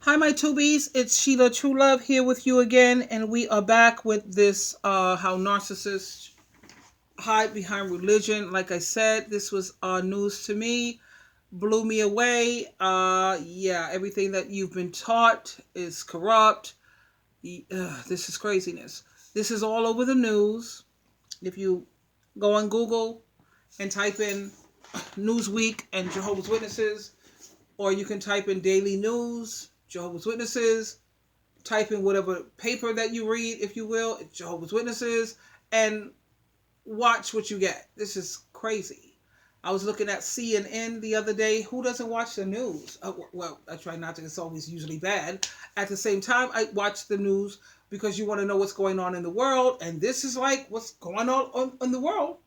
Hi, my tubies. It's Sheila True Love here with you again, and we are back with this how narcissists hide behind religion. Like I said, this was news to me, blew me away. Yeah, everything that you've been taught is corrupt. This is craziness. This is all over the news. If you go on Google and type in Newsweek and Jehovah's Witnesses, or you can type in Daily News, Jehovah's Witnesses, type in whatever paper that you read, if you will, Jehovah's Witnesses, and watch what you get. This is crazy. I was looking at CNN the other day. Who doesn't watch the news? Well, I try not to. It's always usually bad. At the same time, I watch the news because you want to know what's going on in the world. And this is like what's going on in the world.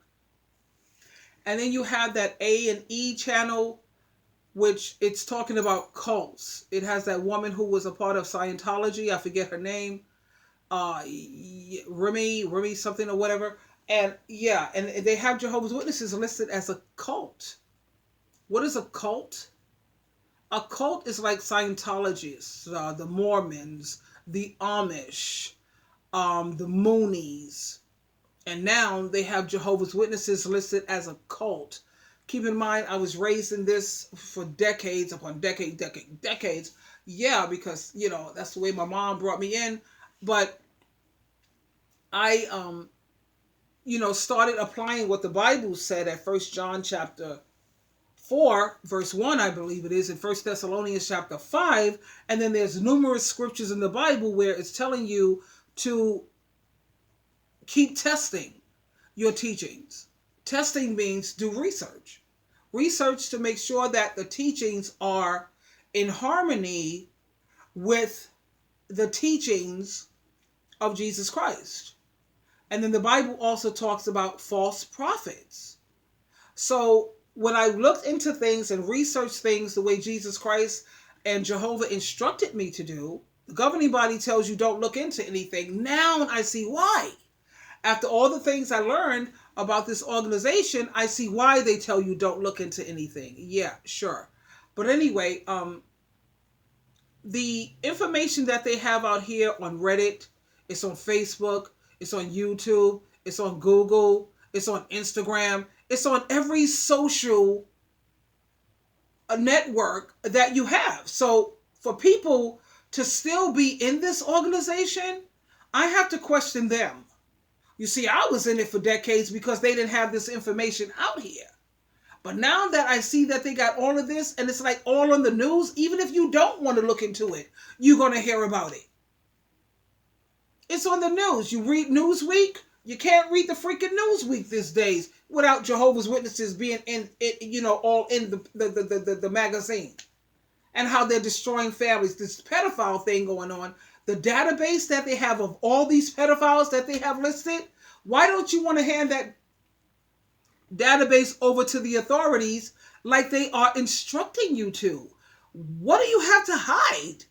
And then you have that A&E channel, which it's talking about cults. It has that woman who was a part of Scientology. I forget her name. Remy something or whatever. And yeah, and they have Jehovah's Witnesses listed as a cult. What is a cult? A cult is like Scientologists, the Mormons, the Amish, the Moonies. And now they have Jehovah's Witnesses listed as a cult. Keep in mind, I was raised in this for decades upon decades. Yeah, because, that's the way my mom brought me in. But I, started applying what the Bible said at 1 John chapter 4, verse 1, I believe it is, in 1 Thessalonians chapter 5. And then there's numerous scriptures in the Bible where it's telling you to keep testing your teachings. Testing means do research. Research to make sure that the teachings are in harmony with the teachings of Jesus Christ. And then the Bible also talks about false prophets. So when I looked into things and researched things the way Jesus Christ and Jehovah instructed me to do, the governing body tells you don't look into anything. Now I see why. After all the things I learned about this organization, I see why they tell you don't look into anything. Yeah, sure. But anyway, the information that they have out here on Reddit, it's on Facebook, it's on YouTube, it's on Google, it's on Instagram, it's on every social network that you have. So for people to still be in this organization, I have to question them. You see, I was in it for decades because they didn't have this information out here. But now that I see that they got all of this and it's like all on the news, even if you don't want to look into it, you're going to hear about it. It's on the news. You read Newsweek, you can't read the freaking Newsweek these days without Jehovah's Witnesses being in it, all in the magazine. And how they're destroying families. This pedophile thing going on. The database that they have of all these pedophiles that they have listed, why don't you want to hand that database over to the authorities like they are instructing you to? What do you have to hide?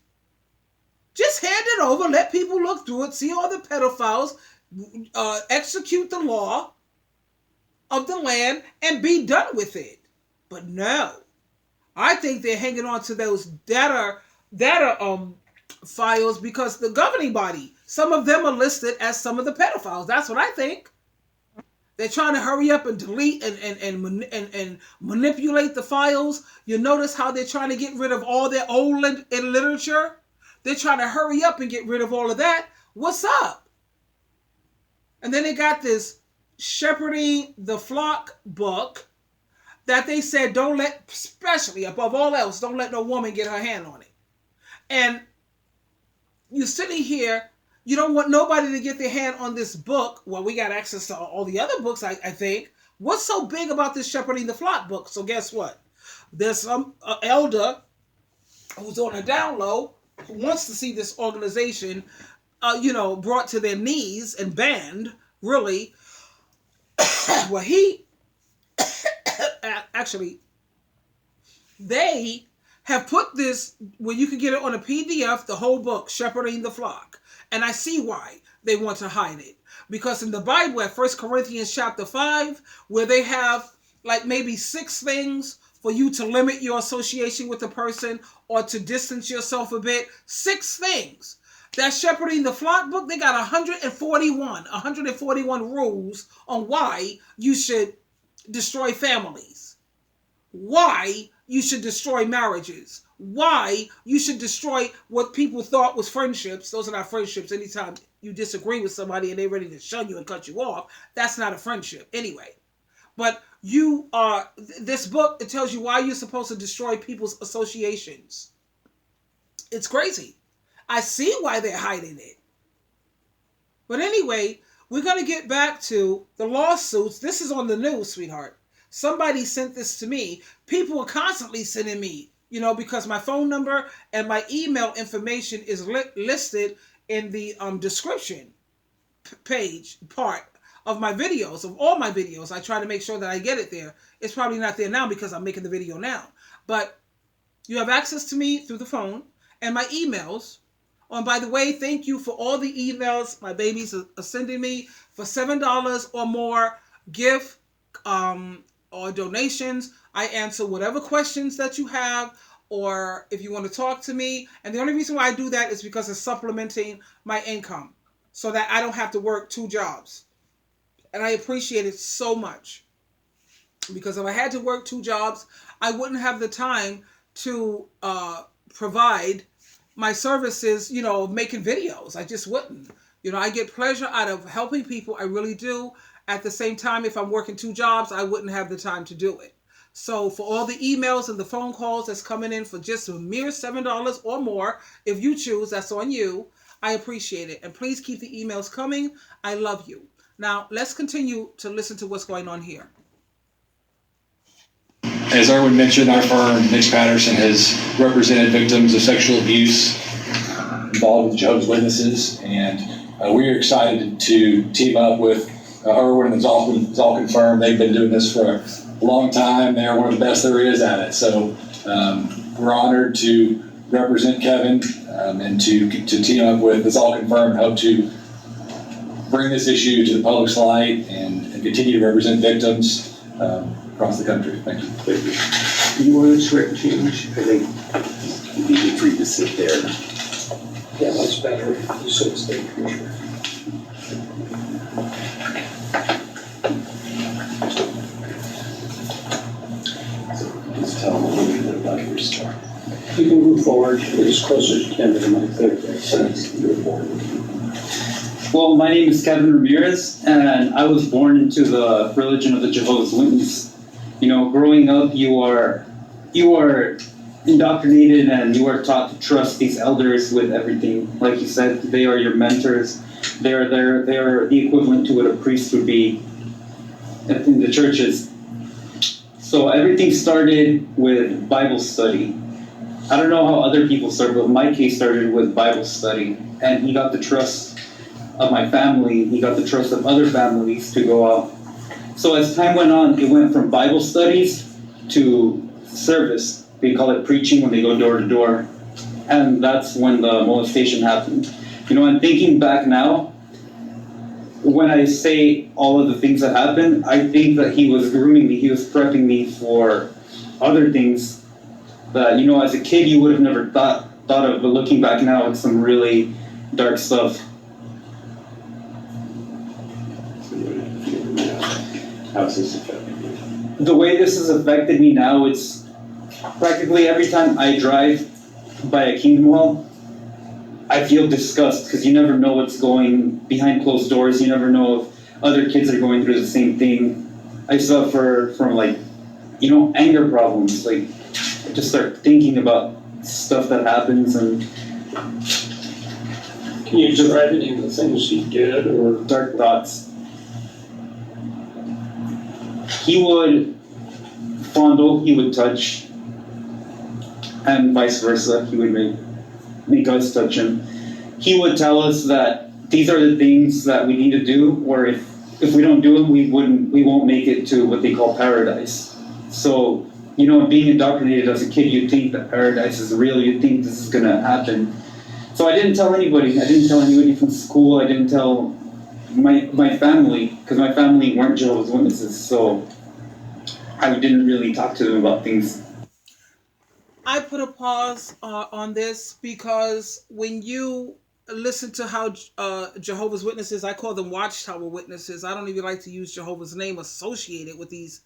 Just hand it over, let people look through it, see all the pedophiles, execute the law of the land, and be done with it. But no, I think they're hanging on to those data files because the governing body, some of them are listed as some of the pedophiles. That's what I think. They're trying to hurry up and delete and manipulate the files. You notice how they're trying to get rid of all their old literature. They're trying to hurry up and get rid of all of that. What's up? And then they got this Shepherding the Flock book that they said don't let, especially above all else, don't let no woman get her hand on it. And you're sitting here, you don't want nobody to get their hand on this book. Well, we got access to all the other books, I think. What's so big about this Shepherding the Flock book? So guess what? There's some elder who's on a down low who wants to see this organization, brought to their knees and banned, really. Well, actually, they have put this where you can get it on a PDF, the whole book, Shepherding the Flock. And I see why they want to hide it. Because in the Bible, at 1 Corinthians chapter 5, where they have like maybe 6 things for you to limit your association with the person or to distance yourself a bit. 6 things. That Shepherding the Flock book, they got 141 rules on why you should destroy families, why you should destroy marriages, why you should destroy what people thought was friendships. Those are not friendships. Anytime you disagree with somebody and they're ready to shun you and cut you off, that's not a friendship anyway. But you are, this book, it tells you why you're supposed to destroy people's associations. It's crazy. I see why they're hiding it. But anyway, we're going to get back to the lawsuits. This is on the news, sweetheart. Somebody sent this to me. People are constantly sending me, because my phone number and my email information is listed in the description page part of my videos, of all my videos. I try to make sure that I get it there. It's probably not there now because I'm making the video now. But you have access to me through the phone and my emails. Oh, and by the way, thank you for all the emails my babies are sending me for $7 or more gift or donations. I answer whatever questions that you have, or if you want to talk to me. And the only reason why I do that is because it's supplementing my income so that I don't have to work 2 jobs. And I appreciate it so much, because if I had to work 2 jobs, I wouldn't have the time to provide my services, making videos. I just wouldn't. I get pleasure out of helping people. I really do. At the same time, if I'm working 2 jobs, I wouldn't have the time to do it. So for all the emails and the phone calls that's coming in for just a mere $7 or more, if you choose, that's on you. I appreciate it. And please keep the emails coming. I love you. Now, let's continue to listen to what's going on here. As Erwin mentioned, our firm, Nick Patterson, has represented victims of sexual abuse involved with Jehovah's Witnesses, and we are excited to team up with Erwin, and it's all confirmed. They've been doing this for a long time. They're one of the best there is at it. So we're honored to represent Kevin and to team up with, it's all confirmed, hope to bring this issue to the public's light and continue to represent victims across the country. Thank you. Thank you. Do you want to swear to change? I think you'd be free to sit there. Yeah, much better. You should have stayed here. So just tell them a little bit about your story. You can move forward as close as you can to the mic. Well, my name is Kevin Ramirez, and I was born into the religion of the Jehovah's Witnesses. Growing up, you are indoctrinated and you are taught to trust these elders with everything. Like you said, they are your mentors. They are the equivalent to what a priest would be in the churches. So everything started with Bible study. I don't know how other people started, but my case started with Bible study. And he got the trust of my family. He got the trust of other families to go out. So as time went on, it went from Bible studies to service. They call it preaching when they go door to door. And that's when the molestation happened. And thinking back now, when I say all of the things that happened, I think that he was grooming me. He was prepping me for other things that, as a kid, you would have never thought of. But looking back now, it's some really dark stuff. How's this affecting you? The way this has affected me now, it's practically every time I drive by a Kingdom Hall, I feel disgust, because you never know what's going behind closed doors. You never know if other kids are going through the same thing. I suffer from anger problems. I just start thinking about stuff that happens, and Can you describe any of the things he did or dark thoughts. He would fondle, he would touch, and vice versa. He would make us touch him. He would tell us that these are the things that we need to do, or if we don't do them, we won't make it to what they call paradise. So, being indoctrinated as a kid, you think that paradise is real, you think this is gonna happen. So I didn't tell anybody. I didn't tell anybody from school. I didn't tell my family, because my family weren't Jehovah's Witnesses. So I didn't really talk to them about things. I put a pause on this because when you listen to how Jehovah's Witnesses, I call them Watchtower Witnesses. I don't even like to use Jehovah's name associated with these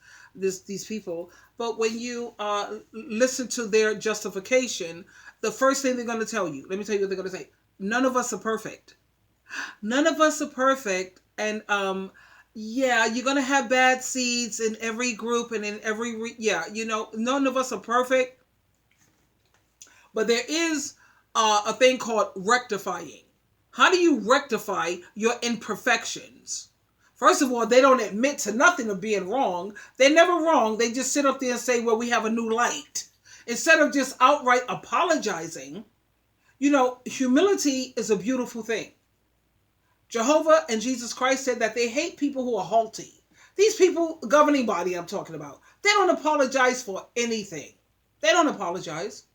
people. But when you listen to their justification, the first thing they're going to tell you, let me tell you what they're going to say. None of us are perfect. None of us are perfect. And yeah, you're going to have bad seeds in every group and in every, none of us are perfect. But there is a thing called rectifying. How do you rectify your imperfections? First of all, they don't admit to nothing of being wrong. They're never wrong. They just sit up there and say, well, we have a new light. Instead of just outright apologizing, humility is a beautiful thing. Jehovah and Jesus Christ said that they hate people who are haughty. These people, governing body I'm talking about, they don't apologize for anything. They don't apologize.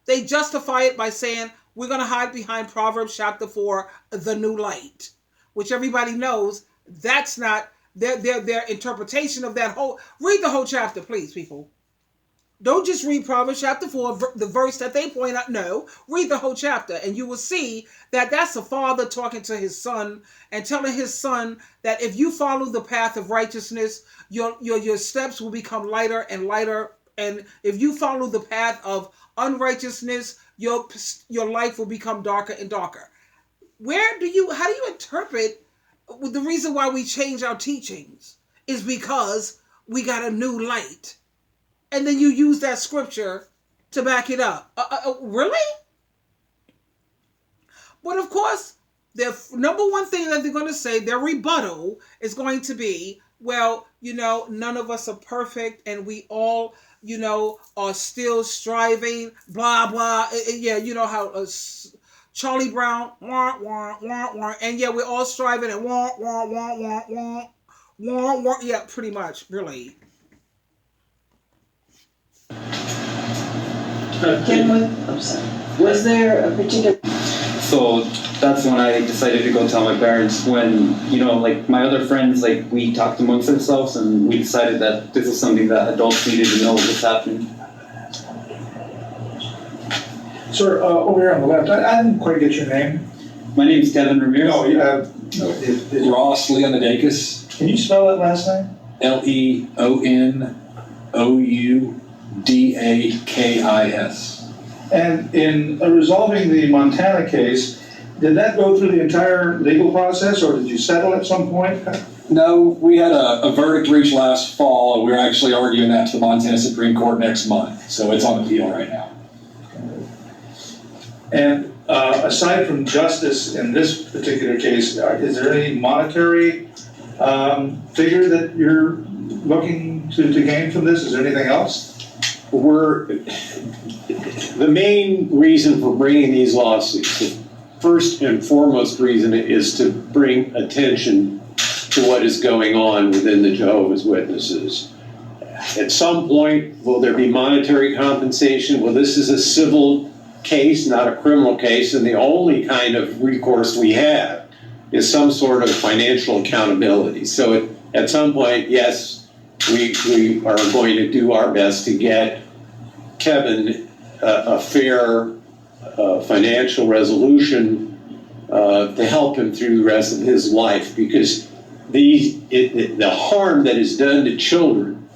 They justify it by saying, we're going to hide behind Proverbs chapter 4, the new light, which everybody knows that's not their interpretation of that whole. Read the whole chapter, please, people. Don't just read Proverbs chapter 4, the verse that they point out. No, read the whole chapter, and you will see that that's a father talking to his son and telling his son that if you follow the path of righteousness, your steps will become lighter and lighter. And if you follow the path of unrighteousness, your life will become darker and darker. How do you interpret the reason why we change our teachings is because we got a new light. And then you use that scripture to back it up. Really? But of course, the number one thing that they're going to say, their rebuttal is going to be, well, none of us are perfect and we all, are still striving, blah, blah. Yeah, you know how Charlie Brown, wah, wah, wah, wah. And yeah, we're all striving and wah, wah, wah, wah, wah, wah, wah. Yeah, pretty much, really. I'm sorry. Was there a particular... So that's when I decided to go tell my parents when, like my other friends, like we talked amongst ourselves and we decided that this is something that adults needed to know was happening. Sir, over here on the left, I didn't quite get your name. My name is Kevin Ramirez. No, Ross Leonidakis, can you spell that last name? Leonoudakis. And in resolving the Montana case, did that go through the entire legal process, or did you settle at some point? No, we had a verdict reached last fall, and we're actually arguing that to the Montana Supreme Court next month. So it's on appeal right now. And aside from justice in this particular case, is there any monetary figure that you're looking to gain from this? Is there anything else? The main reason for bringing these lawsuits, the first and foremost reason is to bring attention to what is going on within the Jehovah's Witnesses. At some point, will there be monetary compensation? Well, this is a civil case, not a criminal case, and the only kind of recourse we have is some sort of financial accountability. So at some point, yes, we are going to do our best to get Kevin a fair financial resolution to help him through the rest of his life, because the harm that is done to children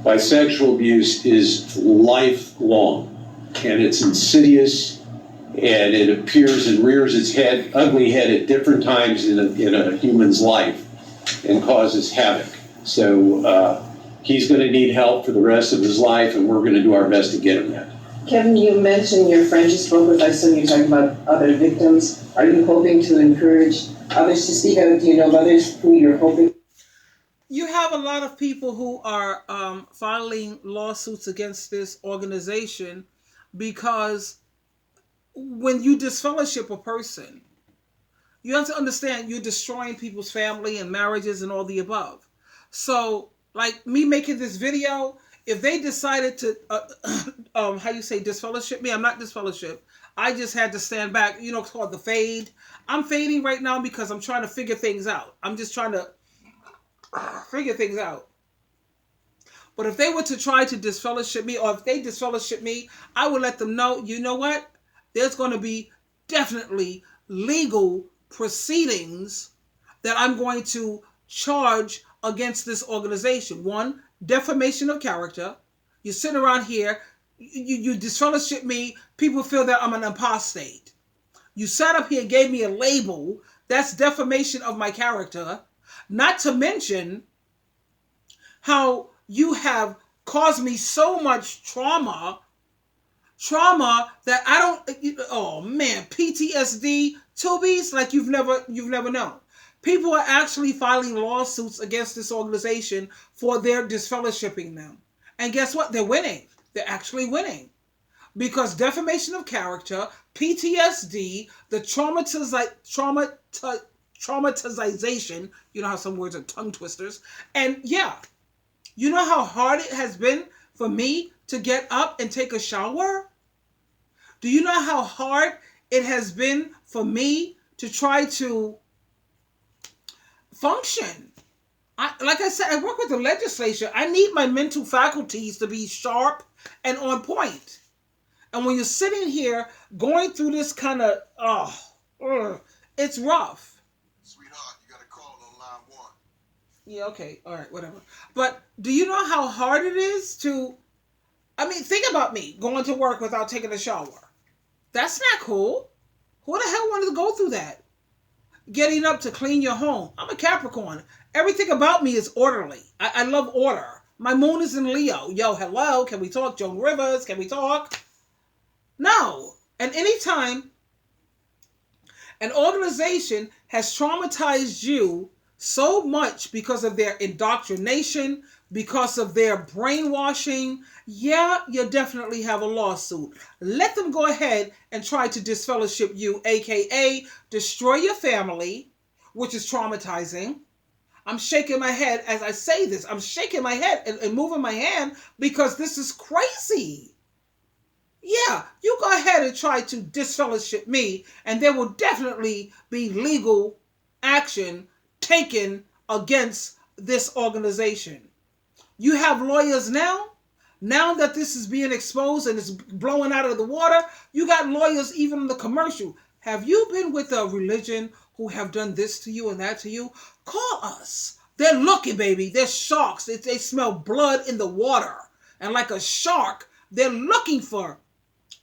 by sexual abuse is lifelong, and it's insidious, and it appears and rears its ugly head at different times in a human's life and causes havoc. So he's going to need help for the rest of his life, and we're going to do our best to get him that. Kevin, you mentioned your friend you spoke with. I saw you talking about other victims. Are you hoping to encourage others to speak out? Do you know of others who you're hoping? You have a lot of people who are filing lawsuits against this organization because when you disfellowship a person, you have to understand you're destroying people's family and marriages and all the above. So, like me making this video, if they decided to, disfellowship me, I'm not disfellowship. I just had to stand back, it's called the fade. I'm fading right now because I'm trying to figure things out. I'm just trying to figure things out. But if they were to try to disfellowship me, or if they disfellowship me, I would let them know, you know what? There's going to be definitely legal proceedings that I'm going to charge against this organization. One, defamation of character. You sit around here, you disfellowship me, people feel that I'm an apostate. You sat up here and gave me a label, that's defamation of my character. Not to mention how you have caused me so much trauma that I don't, oh man, PTSD, Tubies, like you've never known. People are actually filing lawsuits against this organization for their disfellowshipping them. And guess what? They're winning. They're actually winning. Because defamation of character, PTSD, the traumatization, you know how some words are tongue twisters. And yeah, you know how hard it has been for me to get up and take a shower? Do you know how hard it has been for me to try to function? Like I said, I work with the legislature. I need my mental faculties to be sharp and on point. And when you're sitting here going through this kind of, it's rough. Sweetheart, you got a call on line 1. Yeah, okay, all right, whatever. But do you know how hard it is to, I mean, think about me going to work without taking a shower. That's not cool. Who the hell wanted to go through that? Getting up to clean your home. I'm a Capricorn. Everything about me is orderly. I love order. My moon is in Leo. Yo, hello, can we talk? Joan Rivers, can we talk? No. And anytime an organization has traumatized you so much because of their indoctrination, because of their brainwashing, yeah, you definitely have a lawsuit. Let them go ahead and try to disfellowship you, aka destroy your family, which is traumatizing. I'm shaking my head as I say this. I'm shaking my head and moving my hand because this is crazy. Yeah, you go ahead and try to disfellowship me, and there will definitely be legal action taken against this organization. You have lawyers now. Now that this is being exposed and it's blowing out of the water, you got lawyers even in the commercial. Have you been with a religion who have done this to you and that to you? Call us. They're looking, baby. They're sharks. They smell blood in the water. And like a shark, they're looking for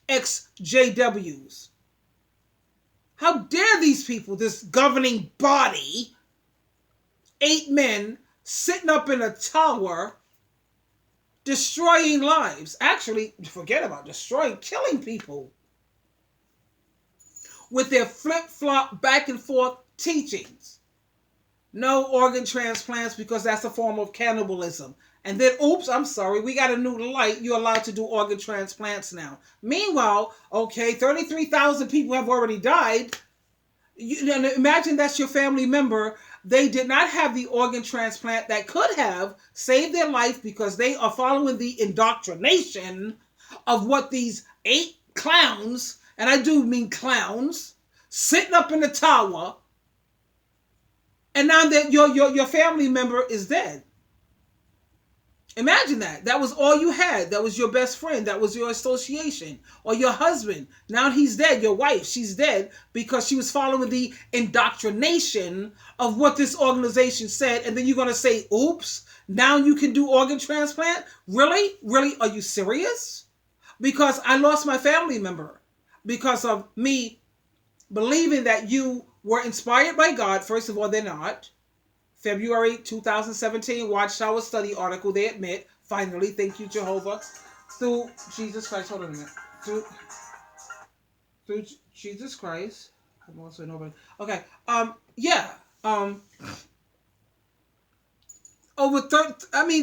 ExJWs. How dare these people, this governing body, 8 men sitting up in a tower, destroying lives. Actually, forget about destroying, killing people with their flip-flop back and forth teachings. No organ transplants because that's a form of cannibalism. And then, oops, I'm sorry, we got a new light. You're allowed to do organ transplants now. Meanwhile, okay, 33,000 people have already died. Imagine that's your family member. They did not have the organ transplant that could have saved their life because they are following the indoctrination of what these 8 clowns, and I do mean clowns, sitting up in the tower, and now that your family member is dead. Imagine that. That was all you had. That was your best friend. That was your association. Or your husband. Now he's dead. Your wife, she's dead because she was following the indoctrination of what this organization said. And then you're going to say, oops, now you can do organ transplant? Really? Really? Are you serious? Because I lost my family member because of me believing that you were inspired by God. First of all, they're not. February 2017 Watchtower study article, they admit, finally, thank you, Jehovah, through Jesus Christ, hold on a minute, through Jesus Christ, I'm also nobody, okay,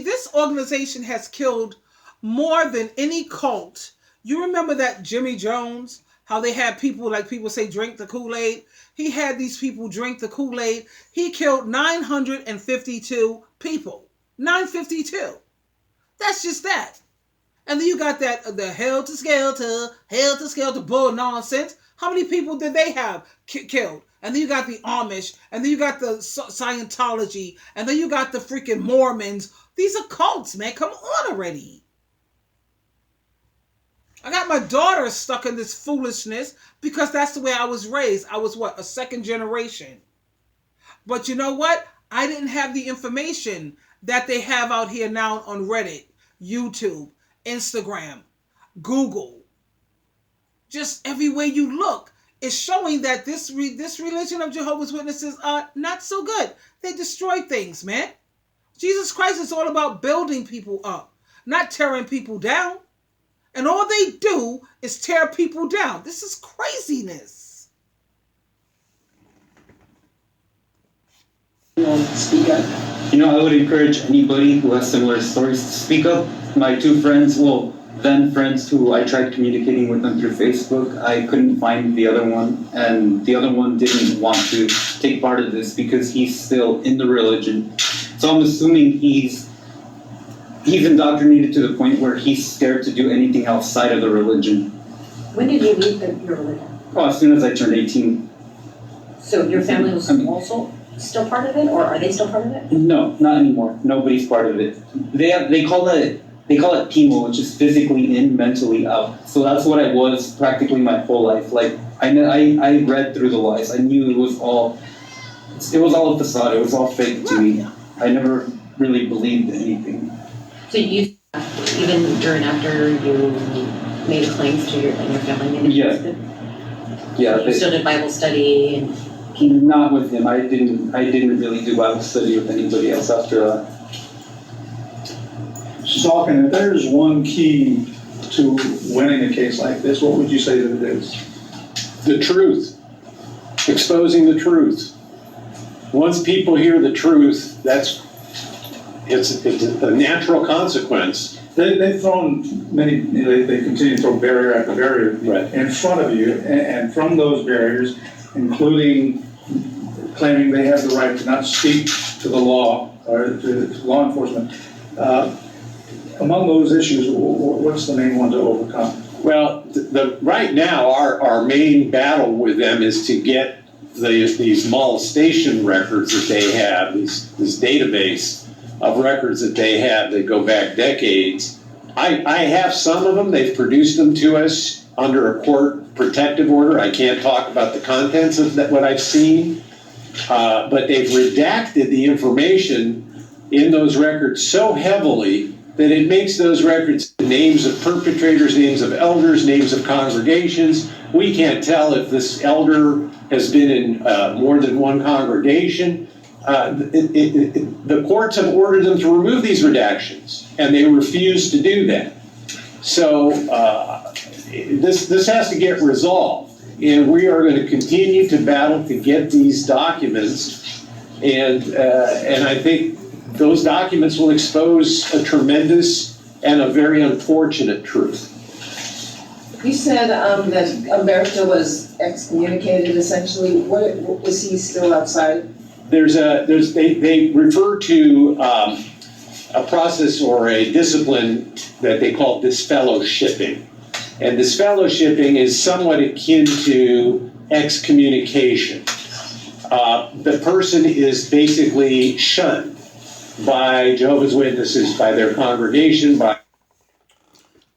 this organization has killed more than any cult. You remember that Jimmy Jones, how they had people, like people say, drink the Kool-Aid? He had these people drink the Kool-Aid. He killed 952 people. 952. That's just that. And then you got that, the hell to skelter bull nonsense. How many people did they have killed? And then you got the Amish, and then you got the Scientology, and then you got the freaking Mormons. These are cults, man. Come on already. I got my daughter stuck in this foolishness because that's the way I was raised. I was what? A second generation. But you know what? I didn't have the information that they have out here now on Reddit, YouTube, Instagram, Google. Just everywhere you look, it's showing that this religion of Jehovah's Witnesses are not so good. They destroy things, man. Jesus Christ is all about building people up, not tearing people down. And all they do is tear people down. This is craziness. Speak up. You know, I would encourage anybody who has similar stories to speak up. My two friends, well, then friends who I tried communicating with them through Facebook, I couldn't find the other one, and the other one didn't want to take part of this because he's still in the religion. So I'm assuming he's indoctrinated to the point where he's scared to do anything outside of the religion. When did you leave your religion? Oh, as soon as I turned 18. So your family was also still part of it, or are they still part of it? No, not anymore. Nobody's part of it. They call it PIMO, which is physically in, mentally out. So that's what I was practically my whole life. Like I read through the lies. I knew it was all a facade. It was all fake to me. I never really believed anything. So you, even during after you made claims to your family? Yeah. Yeah. You still did Bible study and. Not with him. I didn't really do Bible study with anybody else after that. Salkin, if there's one key to winning a case like this, what would you say that it is? The truth. Exposing the truth. Once people hear the truth, it's a natural consequence. They've thrown they continue to throw barrier after barrier in front of you, and from those barriers, including claiming they have the right to not speak to the law or to law enforcement. Among those issues, what's the main one to overcome? Well, right now, our main battle with them is to get these molestation records that they have, this database of records that they have that go back decades. I have some of them. They've produced them to us under a court protective order. I can't talk about the contents of what I've seen, but they've redacted the information in those records so heavily that it makes those records names of perpetrators, names of elders, names of congregations. We can't tell if this elder has been in more than one congregation. The courts have ordered them to remove these redactions, and they refuse to do that. So this has to get resolved, and we are going to continue to battle to get these documents, and I think those documents will expose a tremendous and a very unfortunate truth. You said that Umberto was excommunicated essentially. What was he still outside? They refer to a process or a discipline that they call disfellowshipping. And disfellowshipping is somewhat akin to excommunication. The person is basically shunned by Jehovah's Witnesses, by their congregation,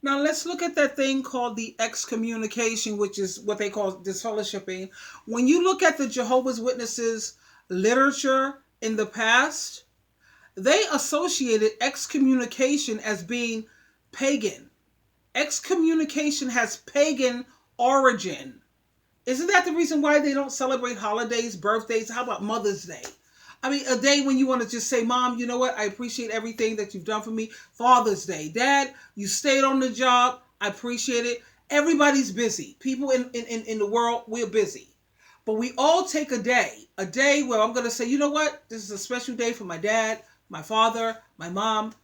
Now let's look at that thing called the excommunication, which is what they call disfellowshipping. When you look at the Jehovah's Witnesses literature in the past, they associated excommunication as being pagan. Excommunication has pagan origin. Isn't that the reason why they don't celebrate holidays, birthdays? How about Mother's Day? I mean, a day when you want to just say, Mom, you know what? I appreciate everything that you've done for me. Father's Day. Dad, you stayed on the job. I appreciate it. Everybody's busy. People in the world, we're busy. But we all take a day where I'm going to say, you know what? This is a special day for my dad, my father, my mom.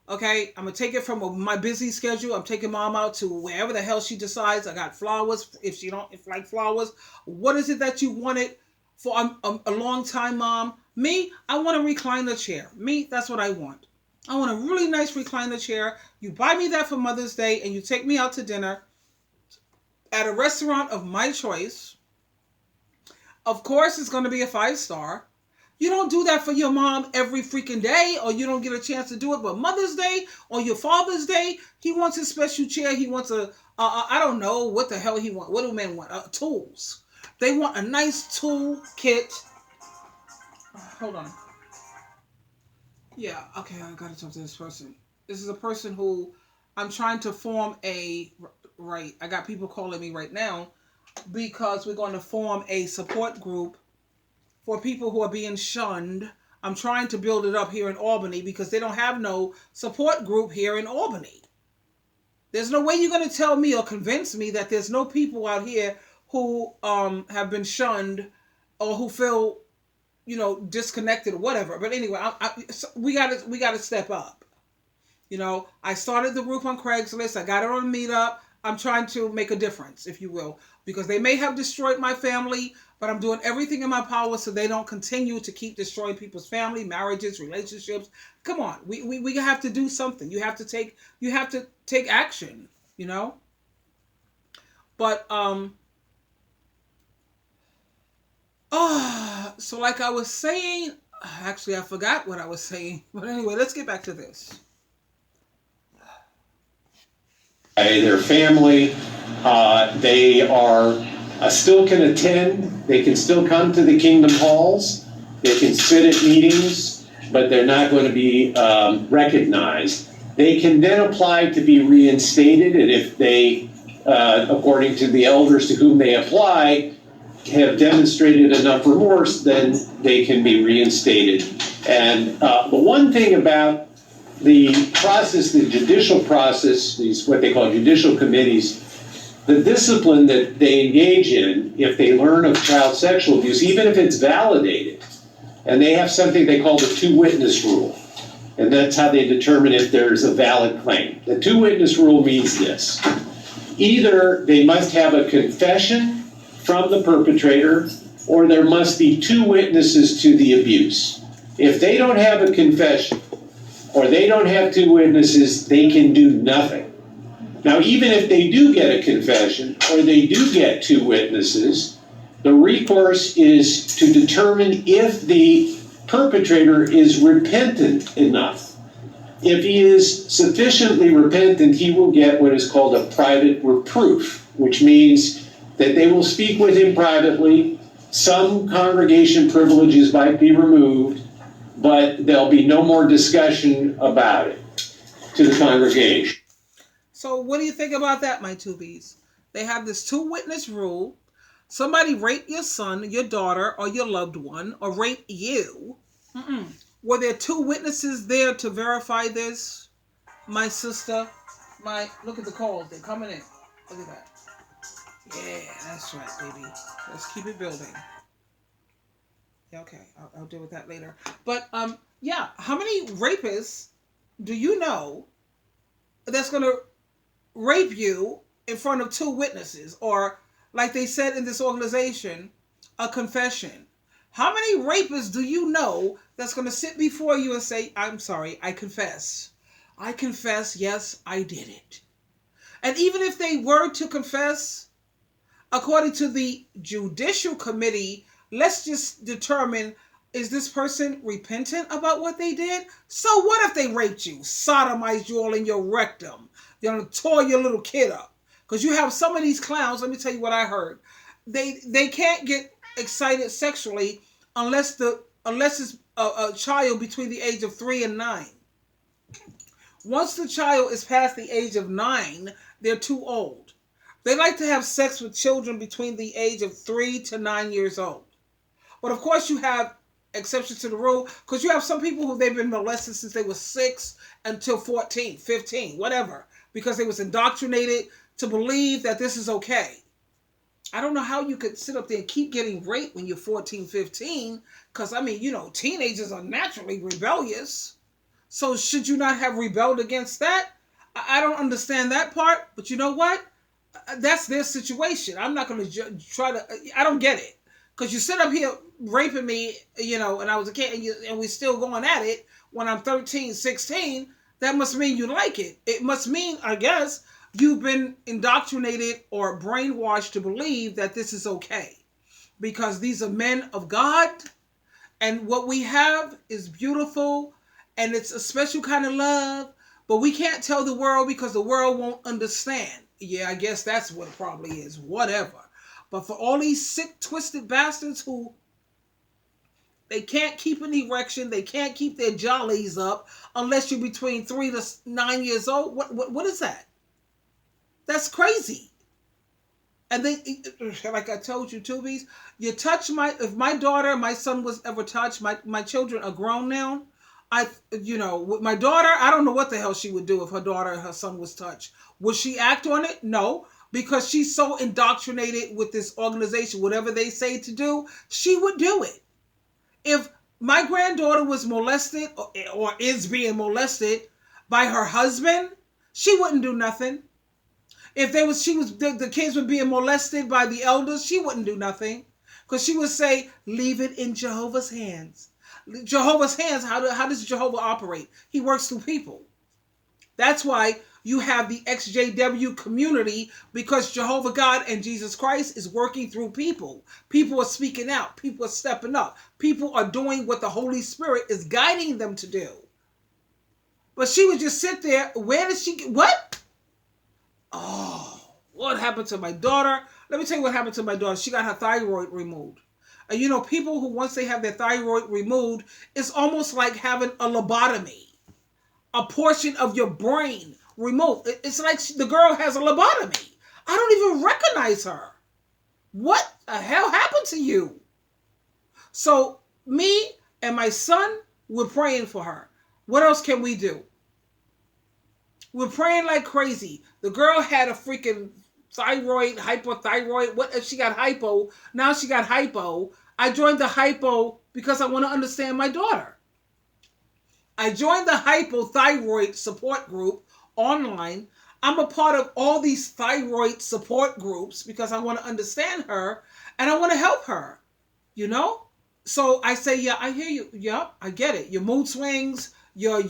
Okay, I'm going to take it from my busy schedule. I'm taking Mom out to wherever the hell she decides. I got flowers. If like flowers, what is it that you wanted for a long time, Mom? Me, I want a recliner chair. Me, that's what I want. I want a really nice recliner chair. You buy me that for Mother's Day and you take me out to dinner at a restaurant of my choice. Of course, it's going to be a 5-star. You don't do that for your mom every freaking day, or you don't get a chance to do it. But Mother's Day or your Father's Day, he wants his special chair. He wants I don't know what the hell he wants. What do men want? Tools. They want a nice tool kit. Hold on. Yeah, okay, I gotta talk to this person. This is a person who I'm trying to form right. I got people calling me right now because we're going to form a support group for people who are being shunned. I'm trying to build it up here in Albany because they don't have no support group here in Albany. There's no way you're going to tell me or convince me that there's no people out here who have been shunned or who feel, disconnected or whatever. But anyway, we got to step up. I started the group on Craigslist. I got it on Meetup. I'm trying to make a difference, if you will, because they may have destroyed my family, but I'm doing everything in my power so they don't continue to keep destroying people's family, marriages, relationships. Come on, we have to do something. You have to take action, But so like I was saying, actually I forgot what I was saying. But anyway, let's get back to this. Their family, they are still can attend. They can still come to the Kingdom Halls. They can sit at meetings, but they're not going to be recognized. They can then apply to be reinstated, and if they, according to the elders to whom they apply, have demonstrated enough remorse, then they can be reinstated. And the one thing about the process, the judicial process, these what they call judicial committees, the discipline that they engage in, if they learn of child sexual abuse, even if it's validated, and they have something they call the 2-witness rule, and that's how they determine if there's a valid claim. The 2-witness rule means this: either they must have a confession from the perpetrator, or there must be 2 witnesses to the abuse. If they don't have a confession, or they don't have 2 witnesses, they can do nothing. Now, even if they do get a confession, or they do get 2 witnesses, the recourse is to determine if the perpetrator is repentant enough. If he is sufficiently repentant, he will get what is called a private reproof, which means that they will speak with him privately. Some congregation privileges might be removed, but there'll be no more discussion about it to the congregation. So what do you think about that, my 2Bs? They have this 2-witness rule. Somebody raped your son, your daughter, or your loved one, or raped you. Were there 2 witnesses there to verify this? My sister, look at the calls. They're coming in. Look at that. Yeah, that's right, baby. Let's keep it building. Yeah, okay. I'll deal with that later. But, yeah, how many rapists do you know that's going to rape you in front of 2 witnesses? Or, like they said in this organization, a confession. How many rapists do you know that's going to sit before you and say, I'm sorry, I confess. I confess, yes, I did it. And even if they were to confess, according to the Judicial Committee, let's just determine, is this person repentant about what they did? So what if they raped you, sodomized you all in your rectum, tore your little kid up? Because you have some of these clowns, let me tell you what I heard. They can't get excited sexually unless it's a child between the age of 3 and 9. Once the child is past the age of 9, they're too old. They like to have sex with children between the age of 3 to 9 years old. But of course you have exceptions to the rule, because you have some people who they've been molested since they were 6 until 14, 15, whatever, because they was indoctrinated to believe that this is okay. I don't know how you could sit up there and keep getting raped when you're 14, 15, because, teenagers are naturally rebellious. So should you not have rebelled against that? I don't understand that part, but you know what? That's their situation. I'm not going to try to, I don't get it. Because you sit up here raping me, and I was a kid, and we're still going at it when I'm 13, 16, that must mean you like it. It must mean, I guess, you've been indoctrinated or brainwashed to believe that this is okay. Because these are men of God, and what we have is beautiful, and it's a special kind of love, but we can't tell the world because the world won't understand. Yeah, I guess that's what it probably is, whatever. But for all these sick, twisted bastards who they can't keep an erection, they can't keep their jollies up unless you're between 3 to 9 years old. What is that? That's crazy. And they, like I told you, Tubies, you touch if my daughter, my son was ever touched, my children are grown now. With my daughter, I don't know what the hell she would do if her daughter and her son was touched. Would she act on it? No, because she's so indoctrinated with this organization. Whatever they say to do, she would do it. If my granddaughter was molested or is being molested by her husband, she wouldn't do nothing. If the kids were being molested by the elders, she wouldn't do nothing, because she would say, "Leave it in Jehovah's hands." Jehovah's hands. How does Jehovah operate? He works through people. That's why you have the ExJW community, because Jehovah God and Jesus Christ is working through people. People are speaking out. People are stepping up. People are doing what the Holy Spirit is guiding them to do. But she would just sit there. Where did she get what? Oh, what happened to my daughter? Let me tell you what happened to my daughter. She got her thyroid removed. And people who, once they have their thyroid removed, it's almost like having a lobotomy. A portion of your brain removed. It's like the girl has a lobotomy. I don't even recognize her. What the hell happened to you? So me and my son, we're praying for her. What else can we do? We're praying like crazy. The girl had a freaking thyroid, hypothyroid. What if she got hypo? Now she got hypo. I joined the hypo because I want to understand my daughter. I joined the hypothyroid support group online. I'm a part of all these thyroid support groups because I want to understand her and I want to help her. So I say, yeah, I hear you. Yeah, I get it. Your mood swings, your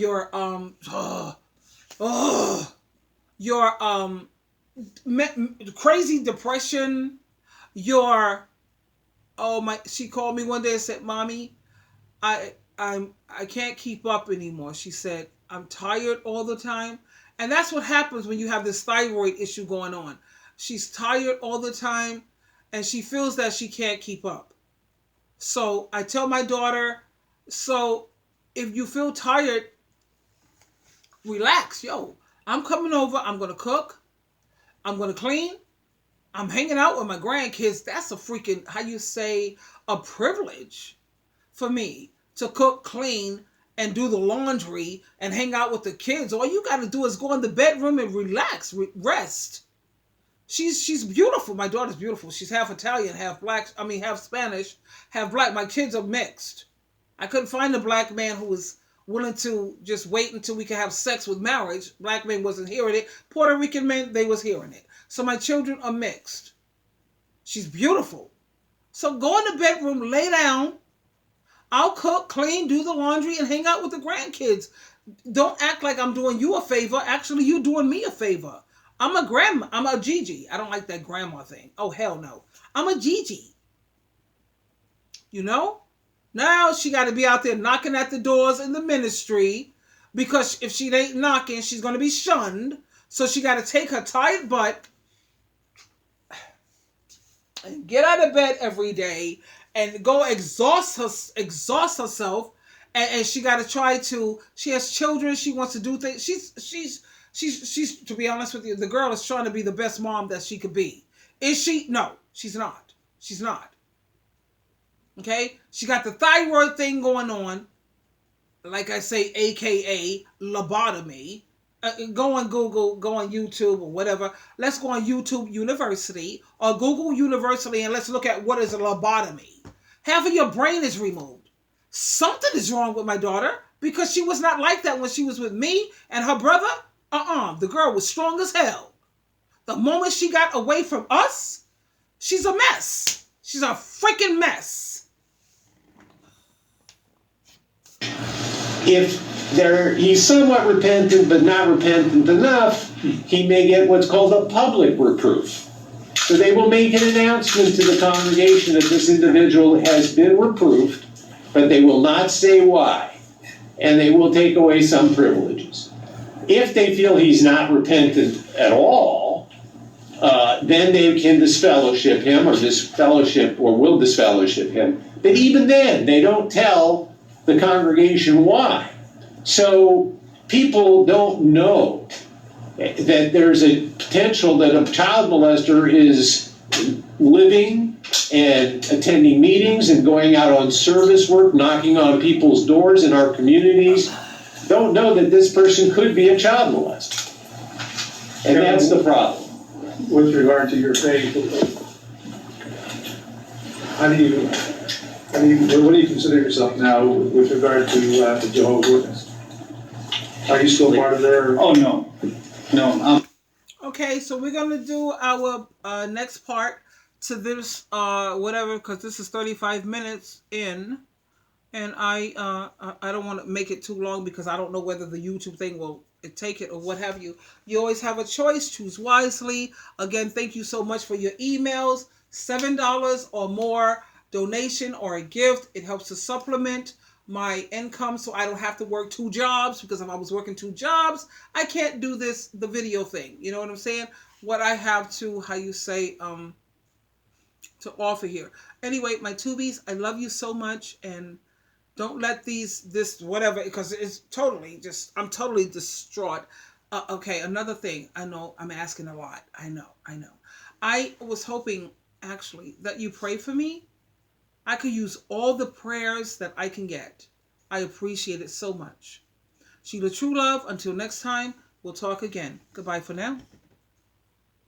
crazy depression, she called me one day and said, "Mommy, I can't keep up anymore." She said, "I'm tired all the time." And that's what happens when you have this thyroid issue going on. She's tired all the time and she feels that she can't keep up. So I tell my daughter, so if you feel tired, relax. I'm coming over. I'm going to cook. I'm going to clean. I'm hanging out with my grandkids. That's a freaking, a privilege for me to cook, clean, and do the laundry and hang out with the kids. All you got to do is go in the bedroom and relax, rest. She's beautiful. My daughter's beautiful. She's half Italian, half black. Half Spanish, half black. My kids are mixed. I couldn't find a black man who was willing to just wait until we could have sex with marriage. Black men wasn't hearing it. Puerto Rican men, they was hearing it. So my children are mixed. She's beautiful. So go in the bedroom, lay down. I'll cook, clean, do the laundry, and hang out with the grandkids. Don't act like I'm doing you a favor. Actually, you're doing me a favor. I'm a Gigi. I don't like that grandma thing. Oh, hell no. I'm a Gigi. Now she got to be out there knocking at the doors in the ministry, because if she ain't knocking, she's going to be shunned. So she got to take her tired butt and get out of bed every day and go exhaust herself. And she got to try to, she has children. She wants to do things. She's, to be honest with you, the girl is trying to be the best mom that she could be. Is she? No, she's not. She's not. Okay? She got the thyroid thing going on. Like I say, AKA lobotomy. Go on Google, go on YouTube or whatever. Let's go on YouTube University or Google University and let's look at what is a lobotomy. Half of your brain is removed. Something is wrong with my daughter, because she was not like that when she was with me and her brother. The girl was strong as hell. The moment she got away from us, she's a mess. She's a freaking mess. If he's somewhat repentant, but not repentant enough, he may get what's called a public reproof. So they will make an announcement to the congregation that this individual has been reproved, but they will not say why, and they will take away some privileges. If they feel he's not repentant at all, then they can disfellowship him, or will disfellowship him. But even then, they don't tell the congregation why. So people don't know that there's a potential that a child molester is living and attending meetings and going out on service work, knocking on people's doors in our communities, don't know that this person could be a child molester. And that's the problem. With regard to your faith, what do you consider yourself now with regard to the Jehovah's Witness? Are you still part of their? Oh, no. No, Okay, so we're gonna do our next part to this whatever, because this is 35 minutes in, and I don't want to make it too long because I don't know whether the YouTube thing will take it or what have you. You always have a choice. Choose wisely. Again, thank you so much for your emails. $7 or more donation or a gift. It helps to supplement my income so I don't have to work 2 jobs, because if I was working 2 jobs, I can't do the video thing. You know what I'm saying? What I have to, to offer here. Anyway, my tubies, I love you so much, and don't let this whatever, because it's totally I'm totally distraught. Okay, another thing. I know I'm asking a lot. I know. I was hoping, actually, that you pray for me. I could use all the prayers that I can get. I appreciate it so much. Sheila True Love, until next time, we'll talk again. Goodbye for now.